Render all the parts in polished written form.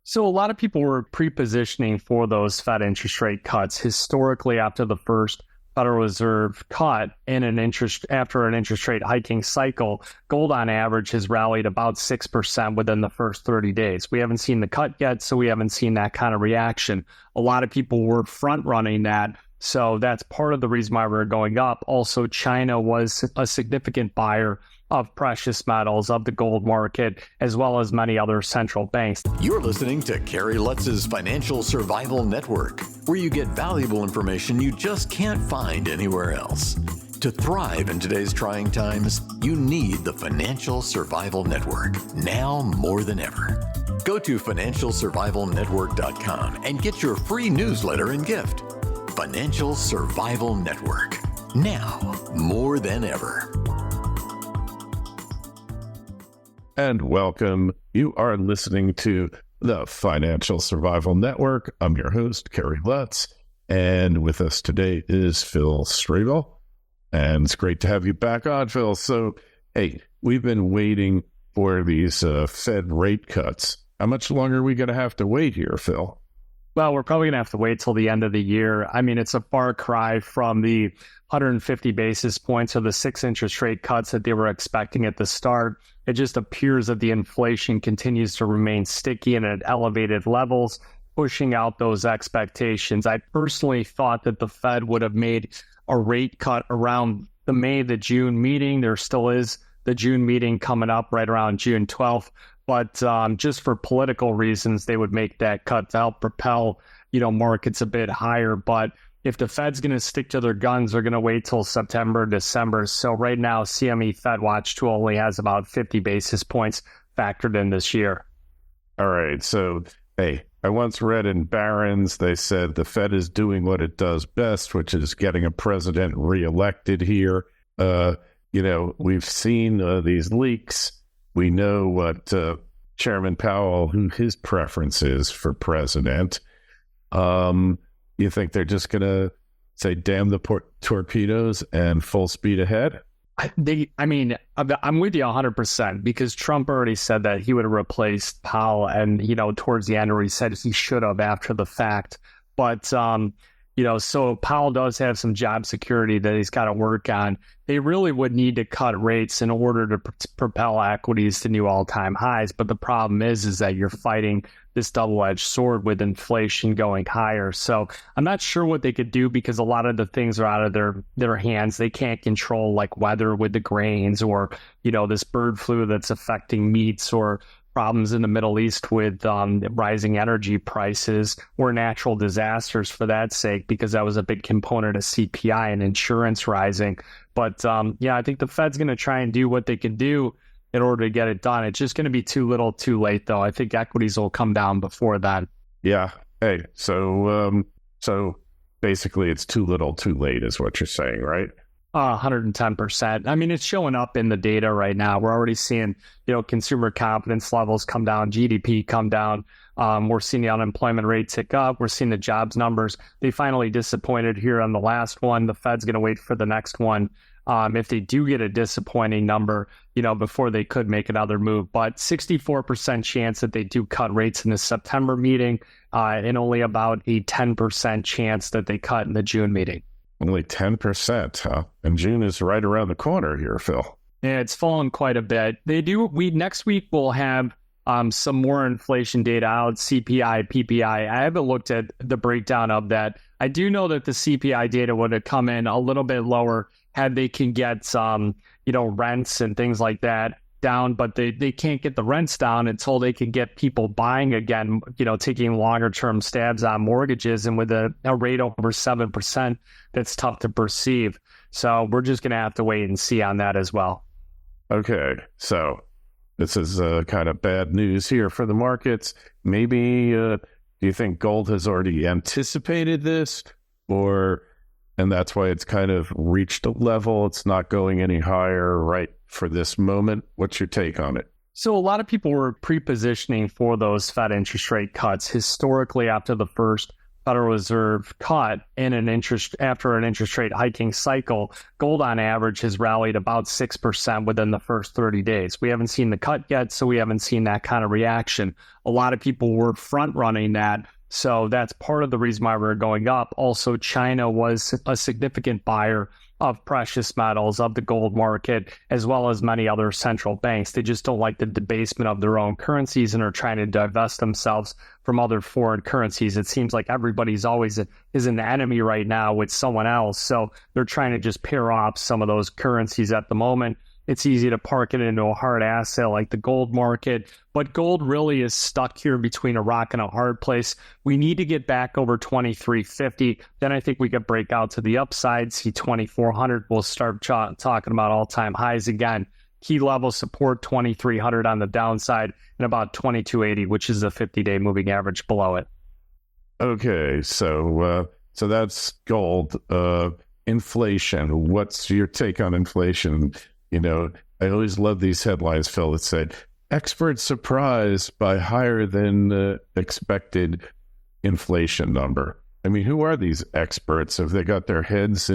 So a lot of people were pre-positioning for those Fed interest rate cuts. Historically, after the first Federal Reserve cut after an interest rate hiking cycle, gold on average has rallied about 6% within the first 30 days. We haven't seen the cut yet, so we haven't seen that kind of reaction. A lot of people were front running that. So that's part of the reason why we're going up. Also, China was a significant buyer of precious metals, of the gold market, as well as many other central banks. You're listening to Kerry Lutz's Financial Survival Network, where you get valuable information you just can't find anywhere else. To thrive in today's trying times, you need the Financial Survival Network, now more than ever. Go to financialsurvivalnetwork.com and get your free newsletter and gift. Financial Survival Network, now more than ever. And welcome. You are listening to the Financial Survival Network. I'm your host, Kerry Lutz, and with us today is Phil Streible. And it's great to have you back on, Phil. So, hey, we've been waiting for these Fed rate cuts. How much longer are we going to have to wait here, Phil? Well, we're probably going to have to wait till the end of the year. I mean, it's a far cry from the 150 basis points or the 6 interest rate cuts that they were expecting at the start. It just appears that the inflation continues to remain sticky and at elevated levels, pushing out those expectations. I personally thought that the Fed would have made a rate cut around the June meeting. There still is the June meeting coming up right around June 12th. But just for political reasons, they would make that cut to help propel, markets a bit higher. But if the Fed's going to stick to their guns, they're going to wait till September, December. So right now, CME Fed Watch tool only has about 50 basis points factored in this year. All right. So, hey, I once read in Barron's, they said the Fed is doing what it does best, which is getting a president reelected here. We've seen these leaks. We know what Chairman Powell, who his preference is for president. You think they're just going to say, damn the torpedoes and full speed ahead? I'm with you 100% because Trump already said that he would have replaced Powell and, towards the end where he said he should have after the fact. But, so Powell does have some job security that he's got to work on. They really would need to cut rates in order to propel equities to new all-time highs. But the problem is that you're fighting this double-edged sword with inflation going higher. So I'm not sure what they could do because a lot of the things are out of their hands. They can't control like weather with the grains or, this bird flu that's affecting meats or problems in the Middle East with rising energy prices or natural disasters for that sake, because that was a big component of CPI and insurance rising. But I think the Fed's going to try and do what they can do in order to get it done. It's just going to be too little too late, though. I think equities will come down before that. Yeah. Hey, so basically it's too little too late is what you're saying, right? 110%. I mean, it's showing up in the data right now. We're already seeing, consumer confidence levels come down, GDP come down. We're seeing the unemployment rate tick up. We're seeing the jobs numbers. They finally disappointed here on the last one. The Fed's going to wait for the next one. If they do get a disappointing number, before they could make another move. But 64% chance that they do cut rates in the September meeting and only about a 10% chance that they cut in the June meeting. Only 10%, huh? And June is right around the corner here, Phil. Yeah, it's fallen quite a bit. Next week we'll have some more inflation data out, CPI, PPI. I haven't looked at the breakdown of that. I do know that the CPI data would have come in a little bit lower had they can get some, rents and things like that down, but they can't get the rents down until they can get people buying again, taking longer term stabs on mortgages. And with a rate over 7%, that's tough to perceive. So we're just going to have to wait and see on that as well. Okay. So this is kind of bad news here for the markets. Maybe, do you think gold has already anticipated this and that's why it's kind of reached a level? It's not going any higher right for this moment. What's your take on it? So a lot of people were pre-positioning for those Fed interest rate cuts. Historically, after the first Federal Reserve cut in after an interest rate hiking cycle, gold on average has rallied about 6% within the first 30 days. We haven't seen the cut yet, so we haven't seen that kind of reaction. A lot of people were front running that. So that's part of the reason why we're going up. Also, China was a significant buyer of precious metals, of the gold market, as well as many other central banks. They just don't like the debasement of their own currencies and are trying to divest themselves from other foreign currencies. It seems like everybody's always is an enemy right now with someone else. So they're trying to just pair off some of those currencies at the moment. It's easy to park it into a hard asset like the gold market, but gold really is stuck here between a rock and a hard place. We need to get back over 2350. Then I think we could break out to the upside, see 2400. We'll start talking about all-time highs again. Key level support 2300 on the downside and about 2280, which is the 50-day moving average below it. Okay, so that's gold. Inflation. What's your take on inflation? You know, I always love these headlines, Phil, that said, experts surprised by higher than expected inflation number. I mean, who are these experts? Have they got their heads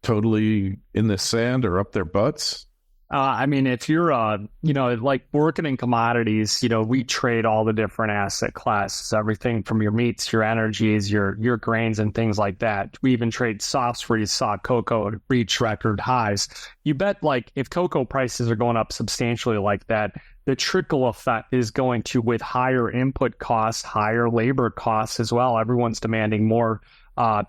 totally in the sand or up their butts? I mean, if you're, like working in commodities, we trade all the different asset classes, everything from your meats, your energies, your grains and things like that. We even trade softs where you saw cocoa reach record highs. You bet, like, if cocoa prices are going up substantially like that, the trickle effect is going to, with higher input costs, higher labor costs as well. Everyone's demanding more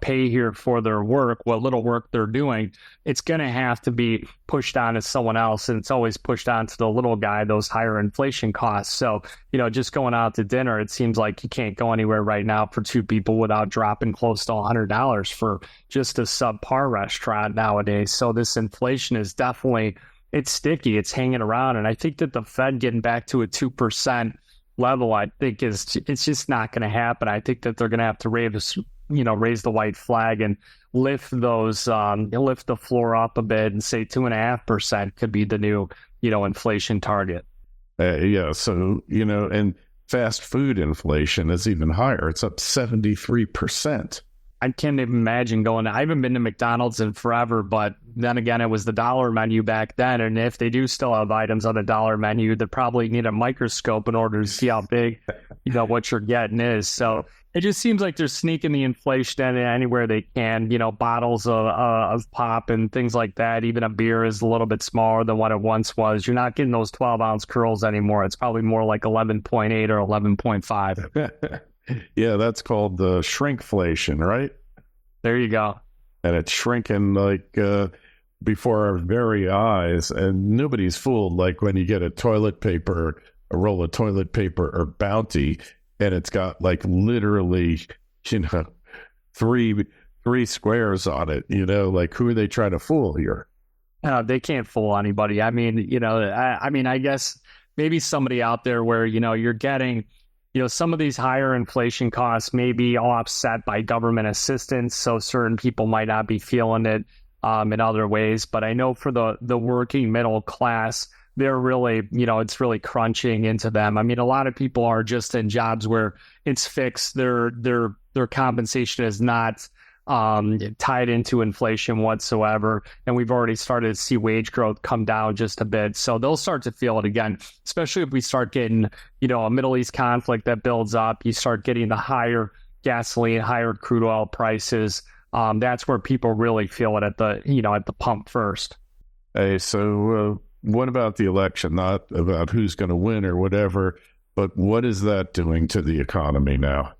pay here for their work, what little work they're doing. It's going to have to be pushed on to someone else, and it's always pushed on to the little guy, those higher inflation costs. So, just going out to dinner, it seems like you can't go anywhere right now for two people without dropping close to $100 for just a subpar restaurant nowadays. So this inflation is definitely, it's sticky, it's hanging around. And I think that the Fed getting back to a 2% level, I think it's just not going to happen. I think that they're going to have to raise the white flag and lift the floor up a bit and say 2.5% could be the new, inflation target. Yeah. So, and fast food inflation is even higher. It's up 73%. I can't even imagine I haven't been to McDonald's in forever, but then again, it was the dollar menu back then. And if they do still have items on the dollar menu, they probably need a microscope in order to see how big, what you're getting is. So it just seems like they're sneaking the inflation in anywhere they can, bottles of pop and things like that. Even a beer is a little bit smaller than what it once was. You're not getting those 12-ounce curls anymore. It's probably more like 11.8 or 11.5. Yeah, that's called the shrinkflation, right? There you go. And it's shrinking like before our very eyes, and nobody's fooled. Like when you get a roll of toilet paper or Bounty, and it's got like literally, three squares on it. Like who are they trying to fool here? They can't fool anybody. I mean, I guess maybe somebody out there where you're getting. Some of these higher inflation costs may be offset by government assistance, so certain people might not be feeling it in other ways. But I know for the working middle class, they're really, it's really crunching into them. I mean, a lot of people are just in jobs where it's fixed. Their compensation is not tied into inflation whatsoever. And we've already started to see wage growth come down just a bit. So they'll start to feel it again, especially if we start getting, a Middle East conflict that builds up. You start getting the higher gasoline, higher crude oil prices. That's where people really feel it at the pump first. Hey, so what about the election? Not about who's going to win or whatever, but what is that doing to the economy now?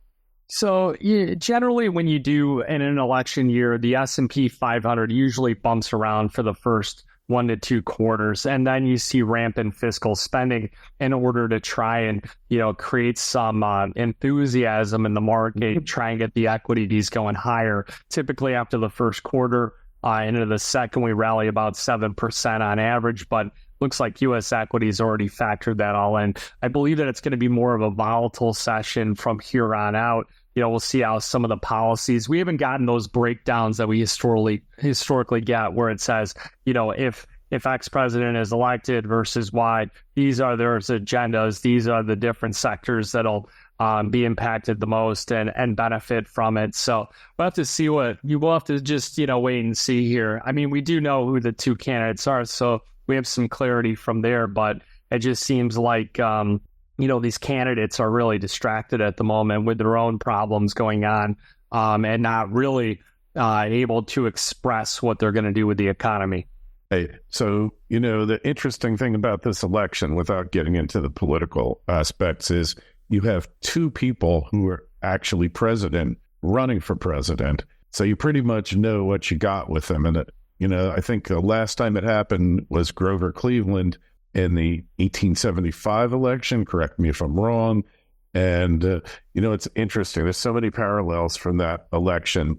So generally, when you do in an election year, the S&P 500 usually bumps around for the first 1 to 2 quarters, and then you see rampant fiscal spending in order to try and create some enthusiasm in the market, try and get the equities going higher. Typically, after the first quarter, into the second, we rally about 7% on average, but looks like U.S. equities already factored that all in. I believe that it's going to be more of a volatile session from here on out. We'll see how some of the policies, we haven't gotten those breakdowns that we historically get where it says, if X president is elected versus Y, these are their agendas. These are the different sectors that'll be impacted the most and benefit from it. So we'll have to see we'll have to just, wait and see here. I mean, we do know who the two candidates are, so we have some clarity from there, but it just seems like, these candidates are really distracted at the moment with their own problems going on, and not really able to express what they're going to do with the economy. Hey, so, the interesting thing about this election, without getting into the political aspects, is you have two people who are actually president running for president. So you pretty much know what you got with them. And, I think the last time it happened was Grover Cleveland in the 1875 election. Correct me if I'm wrong. And, it's interesting. There's so many parallels from that election.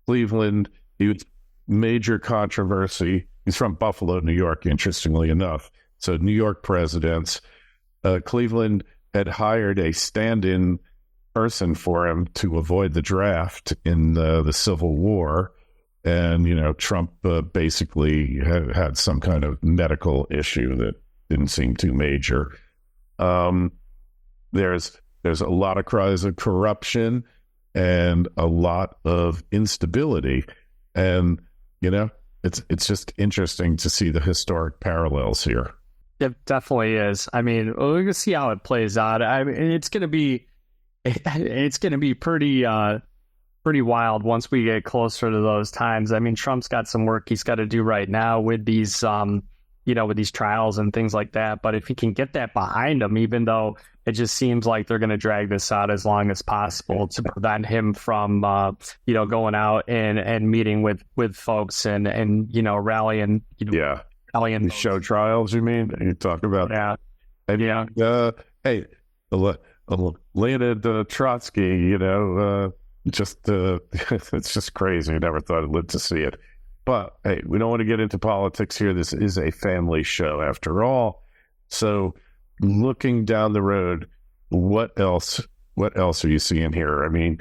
Cleveland, he was major controversy. He's from Buffalo, New York, interestingly enough. So New York presidents, Cleveland had hired a stand-in person for him to avoid the draft in the Civil War. And, Trump basically had some kind of medical issue that didn't seem too major. There's a lot of cries of corruption and a lot of instability. And, it's just interesting to see the historic parallels here. It definitely is. I mean, we're going to see how it plays out. I mean, it's going to be pretty wild once we get closer to those times. I mean, Trump's got some work he's got to do right now with these, with these trials and things like that. But if he can get that behind him, even though it just seems like they're going to drag this out as long as possible to prevent him from, going out and meeting with folks and rallying. Rallying show trials, you mean? You talk about yeah, and, yeah. Hey, Leonid Trotsky, it's just crazy. I never thought I'd live to see it. But hey, we don't want to get into politics here. This is a family show after all. So looking down the road, what else are you seeing here? I mean,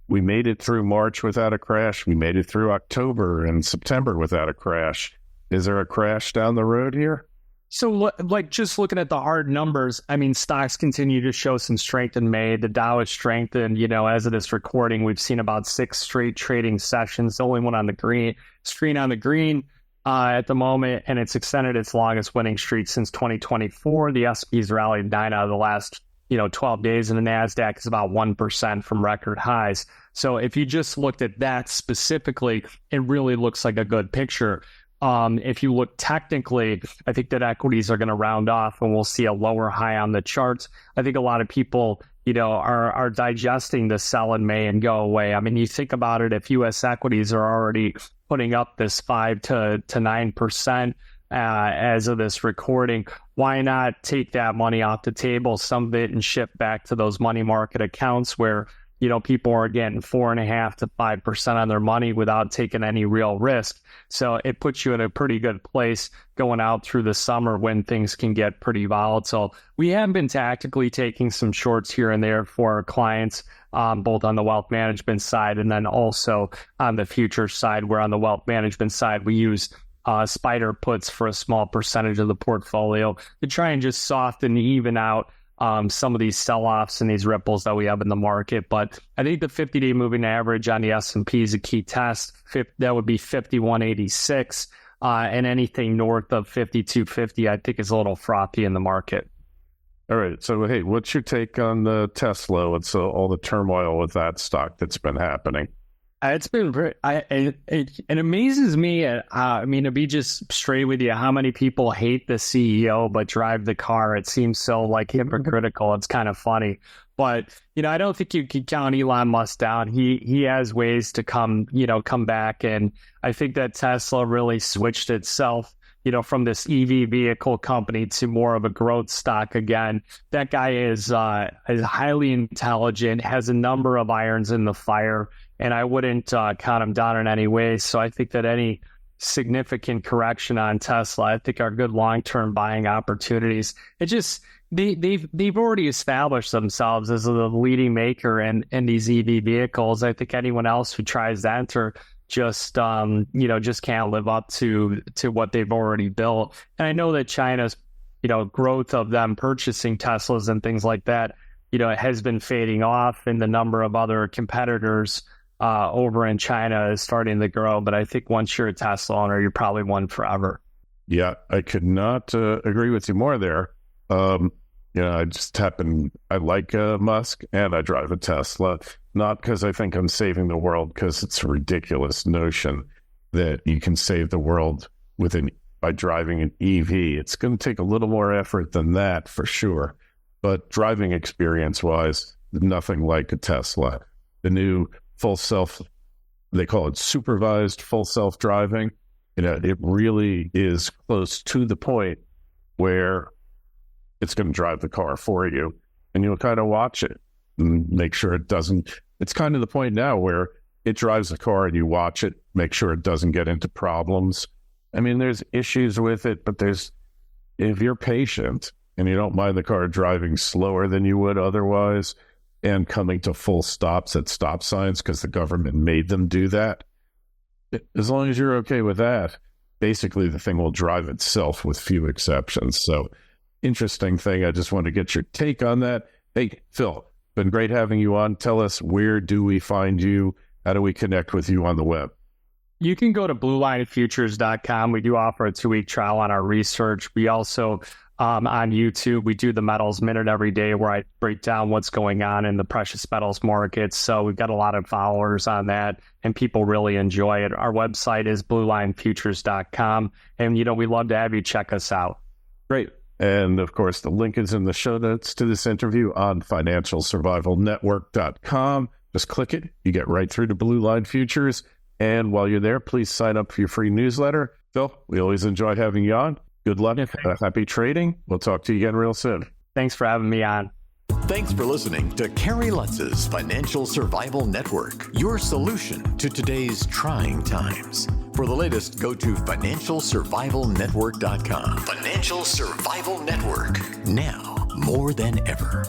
we made it through March without a crash. We made it through October and September without a crash. Is there a crash down the road here? So, just looking at the hard numbers, I mean, stocks continue to show some strength in May. The Dow has strengthened. As of this recording, we've seen about 6 straight trading sessions. The only one on the green at the moment, and it's extended its longest winning streak since 2024. The S&P's rallied 9 out of the last 12 days, and the NASDAQ is about 1% from record highs. So if you just looked at that specifically, it really looks like a good picture. If you look technically, I think that equities are going to round off and we'll see a lower high on the charts. I think a lot of people, are digesting the sell in May and go away. I mean, you think about it, if U.S. equities are already putting up this 5 to 9% as of this recording, why not take that money off the table, some of it, and shift back to those money market accounts where people are getting 4.5% to 5% on their money without taking any real risk. So it puts you in a pretty good place going out through the summer when things can get pretty volatile. We have been tactically taking some shorts here and there for our clients, both on the wealth management side and then also on the future side, where on the wealth management side, we use spider puts for a small percentage of the portfolio to try and just soften, even out some of these sell-offs and these ripples that we have in the market. But I think the 50-day moving average on the S&P is a key test. That would be 51.86, and anything north of 52.50, I think, is a little frothy in the market. All right. So, hey, what's your take on the Tesla? What's all the turmoil with that stock that's been happening? It's been it amazes me. To be just straight with you, how many people hate the CEO but drive the car? It seems so hypocritical. It's kind of funny, but I don't think you can count Elon Musk down. He has ways to come back, and I think that Tesla really switched itself from this EV vehicle company to more of a growth stock again. That guy is highly intelligent, has a number of irons in the fire, and I wouldn't count him down in any way. So I think that any significant correction on Tesla, I think, are good long-term buying opportunities. It just they've already established themselves as the leading maker in these EV vehicles. I think anyone else who tries to enter just can't live up to what they've already built. And I know that China's growth of them purchasing Teslas and things like that it has been fading off, and the number of other competitors over in China is starting to grow. But I think once you're a Tesla owner, you're probably one forever. Yeah, I could not agree with you more there. I like Musk, and I drive a Tesla, not because I think I'm saving the world, because it's a ridiculous notion that you can save the world by driving an EV. It's going to take a little more effort than that for sure. But driving experience-wise, nothing like a Tesla. The new full self, they call it supervised full self-driving. It really is close to the point where it's going to drive the car for you, and you'll kind of watch it and make sure it doesn't. It's kind of the point now where it drives the car and you watch it, make sure it doesn't get into problems. I mean, there's issues with it, but if you're patient and you don't mind the car driving slower than you would otherwise and coming to full stops at stop signs because the government made them do that, as long as you're okay with that, basically the thing will drive itself with few exceptions. So interesting thing. I just want to get your take on that. Hey, Phil, been great having you on. Tell us, where do we find you? How do we connect with you on the web? You can go to bluelinefutures.com. We do offer a 2-week trial on our research. We also, on YouTube, we do the Metals Minute every day, where I break down what's going on in the precious metals markets. So we've got a lot of followers on that, and people really enjoy it. Our website is bluelinefutures.com. And, we love to have you check us out. Great. And of course, the link is in the show notes to this interview on financialsurvivalnetwork.com. Just click it. You get right through to Blue Line Futures. And while you're there, please sign up for your free newsletter. Phil, we always enjoy having you on. Good luck. Happy trading. We'll talk to you again real soon. Thanks for having me on. Thanks for listening to Kerry Lutz's Financial Survival Network, your solution to today's trying times. For the latest, go to financialsurvivalnetwork.com. Financial Survival Network, now more than ever.